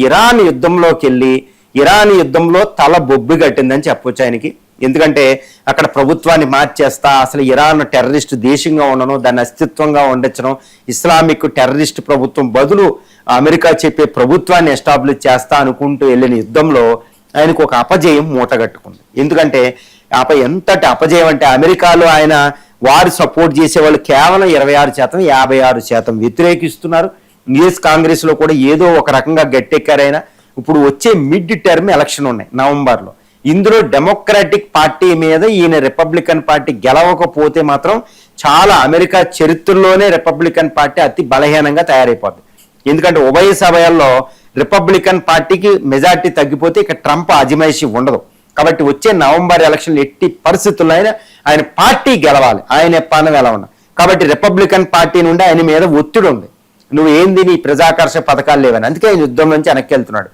Iran యుద్ధంలోకి వెళ్ళి Iran యుద్ధంలో తల బొబ్బి కట్టిందని చెప్పొచ్చు ఆయనకి. ఎందుకంటే అక్కడ ప్రభుత్వాన్ని మార్చేస్తా, అసలు ఇరాన్ టెర్రరిస్ట్ దేశంగా ఉండడం, దాన్ని అస్తిత్వంగా ఉండొచ్చడం, ఇస్లామిక్ టెర్రరిస్ట్ ప్రభుత్వం బదులు అమెరికా చెప్పే ప్రభుత్వాన్ని ఎస్టాబ్లిష్ చేస్తా అనుకుంటూ వెళ్ళిన యుద్ధంలో ఆయనకు ఒక అపజయం మూటగట్టుకుంది. ఎందుకంటే ఎంతటి అపజయం అంటే అమెరికాలో ఆయన వారు సపోర్ట్ చేసేవాళ్ళు కేవలం 26%, 56% వ్యతిరేకిస్తున్నారు. యుఎస్ కాంగ్రెస్ లో కూడా ఏదో ఒక రకంగా గట్టెక్కారైనా. ఇప్పుడు వచ్చే మిడ్ టర్మ్ ఎలక్షన్ ఉన్నాయి నవంబర్లో. ఇందులో డెమోక్రాటిక్ పార్టీ మీద ఈయన రిపబ్లికన్ పార్టీ గెలవకపోతే మాత్రం చాలా అమెరికా చరిత్రలోనే రిపబ్లికన్ పార్టీ అతి బలహీనంగా తయారైపోతుంది. ఎందుకంటే ఉభయ సభల్లో రిపబ్లికన్ పార్టీకి మెజార్టీ తగ్గిపోతే ఇక ట్రంప్ అజమాయిషీ ఉండదు. కాబట్టి వచ్చే నవంబర్ ఎలక్షన్ ఎట్టి పరిస్థితుల్లో ఆయన పార్టీ గెలవాలి, ఆయన పాలన ఎలా ఉన్నా. కాబట్టి రిపబ్లికన్ పార్టీ నుండి ఆయన మీద ఒత్తిడి ఉంది, నువ్వు ఏంది నీ ప్రజాకర్ష పథకాలు లేవని. అందుకే ఆయన యుద్ధం నుంచి వెనక్కి వెళ్తున్నాడు.